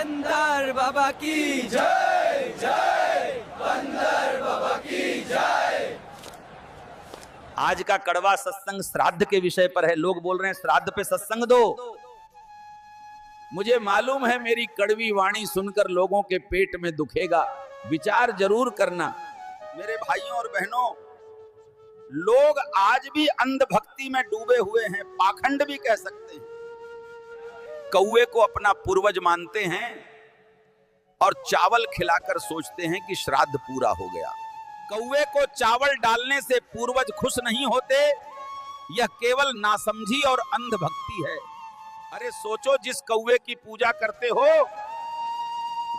बंदर बाबा की जय, जय बंदर बाबा की जय। आज का कड़वा सत्संग श्राद्ध के विषय पर है। लोग बोल रहे हैं श्राद्ध पे सत्संग दो। मुझे मालूम है मेरी कड़वी वाणी सुनकर लोगों के पेट में दुखेगा, विचार जरूर करना। मेरे भाइयों और बहनों, लोग आज भी अंधभक्ति में डूबे हुए हैं, पाखंड भी कह सकते हैं। कौवे को अपना पूर्वज मानते हैं और चावल खिलाकर सोचते हैं कि श्राद्ध पूरा हो गया। कौवे को चावल डालने से पूर्वज खुश नहीं होते, यह केवल नासमझी और अंधभक्ति है। अरे सोचो, जिस कौवे की पूजा करते हो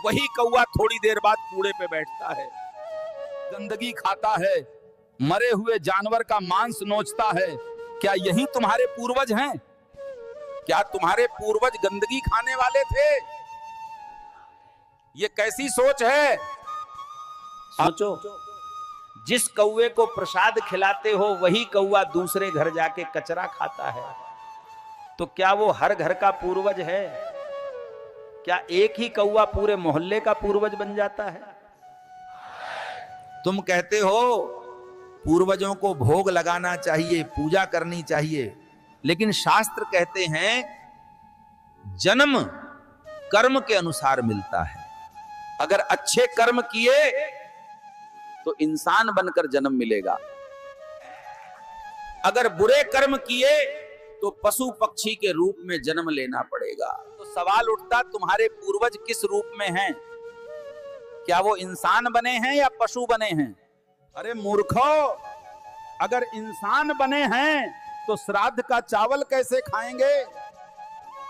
वही कौवा थोड़ी देर बाद कूड़े पे बैठता है, गंदगी खाता है, मरे हुए जानवर का मांस नोचता है। क्या यही तुम्हारे पूर्वज हैं? क्या तुम्हारे पूर्वज गंदगी खाने वाले थे? ये कैसी सोच है? सोचो, जिस कौवे को प्रसाद खिलाते हो वही कौवा दूसरे घर जाके कचरा खाता है, तो क्या वो हर घर का पूर्वज है? क्या एक ही कौवा पूरे मोहल्ले का पूर्वज बन जाता है? तुम कहते हो पूर्वजों को भोग लगाना चाहिए, पूजा करनी चाहिए, लेकिन शास्त्र कहते हैं जन्म कर्म के अनुसार मिलता है। अगर अच्छे कर्म किए तो इंसान बनकर जन्म मिलेगा, अगर बुरे कर्म किए तो पशु पक्षी के रूप में जन्म लेना पड़ेगा। तो सवाल उठता, तुम्हारे पूर्वज किस रूप में हैं? क्या वो इंसान बने हैं या पशु बने हैं? अरे मूर्खो, अगर इंसान बने हैं तो श्राद्ध का चावल कैसे खाएंगे?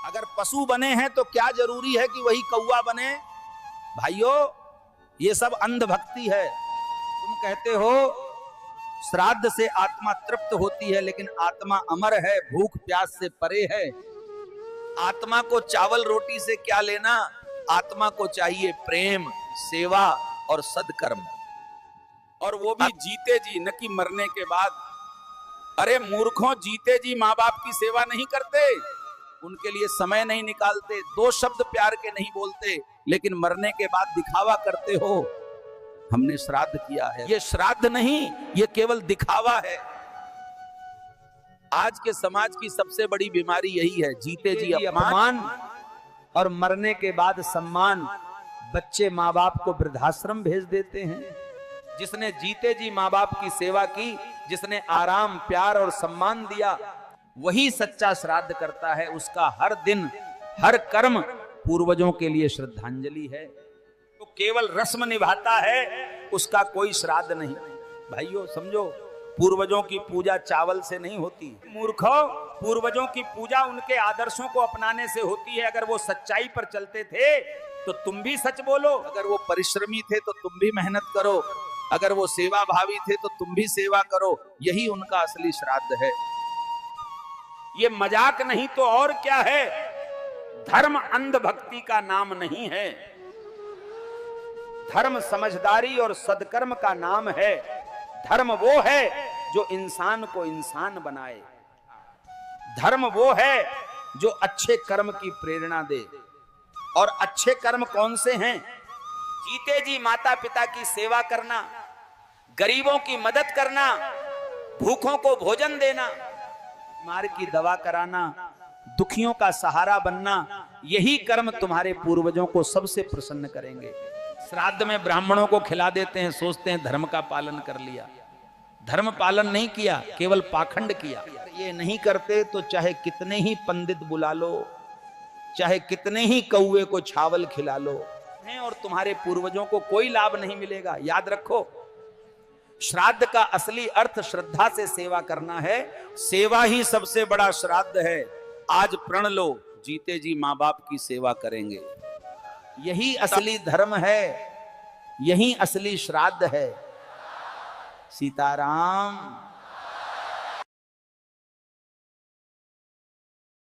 अगर पशु बने हैं तो क्या जरूरी है कि वही कौवा बने? भाइयों, ये सब अंधभक्ति है। तुम कहते हो श्राद्ध से आत्मा तृप्त होती है, लेकिन आत्मा अमर है, भूख प्यास से परे है। आत्मा को चावल रोटी से क्या लेना? आत्मा को चाहिए प्रेम, सेवा और सद्कर्म, और वो भी जीते जी, न कि मरने के बाद। अरे मूर्खों, जीते जी माँ बाप की सेवा नहीं करते, उनके लिए समय नहीं निकालते, दो शब्द प्यार के नहीं बोलते, लेकिन मरने के बाद दिखावा करते हो हमने श्राद्ध किया है। ये श्राद्ध नहीं, ये केवल दिखावा है। आज के समाज की सबसे बड़ी बीमारी यही है, जीते जी अपमान और मरने के बाद सम्मान। बच्चे माँ बाप को वृद्धाश्रम भेज देते हैं। जिसने जीते जी माँ बाप की सेवा की, जिसने आराम, प्यार और सम्मान दिया, वही सच्चा श्राद्ध करता है। उसका हर दिन, हर कर्म पूर्वजों के लिए श्रद्धांजलि है। तो केवल रस्म निभाता है, उसका कोई श्राद्ध नहीं। भाइयों समझो, पूर्वजों की पूजा चावल से नहीं होती। मूर्खों, पूर्वजों की पूजा उनके आदर्शों को अपनाने से होती है। अगर वो सच्चाई पर चलते थे तो तुम भी सच बोलो, अगर वो परिश्रमी थे तो तुम भी मेहनत करो, अगर वो सेवा भावी थे तो तुम भी सेवा करो। यही उनका असली श्राद्ध है। ये मजाक नहीं तो और क्या है। धर्म अंधभक्ति का नाम नहीं है, धर्म समझदारी और सद्कर्म का नाम है। धर्म वो है जो इंसान को इंसान बनाए, धर्म वो है जो अच्छे कर्म की प्रेरणा दे। और अच्छे कर्म कौन से हैं? जीते जी माता पिता की सेवा करना, गरीबों की मदद करना, भूखों को भोजन देना, बीमार की दवा कराना, दुखियों का सहारा बनना, यही कर्म तुम्हारे पूर्वजों को सबसे प्रसन्न करेंगे। श्राद्ध में ब्राह्मणों को खिला देते हैं, सोचते हैं धर्म का पालन कर लिया। धर्म पालन नहीं किया, केवल पाखंड किया। ये नहीं करते तो चाहे कितने ही पंडित बुला लो, चाहे कितने ही कौवे को छावल खिला लो, और तुम्हारे पूर्वजों को कोई लाभ नहीं मिलेगा। याद रखो, श्राद्ध का असली अर्थ श्रद्धा से सेवा करना है। सेवा ही सबसे बड़ा श्राद्ध है। आज प्रण लो, जीते जी माँ बाप की सेवा करेंगे। यही असली धर्म है, यही असली श्राद्ध है। सीताराम।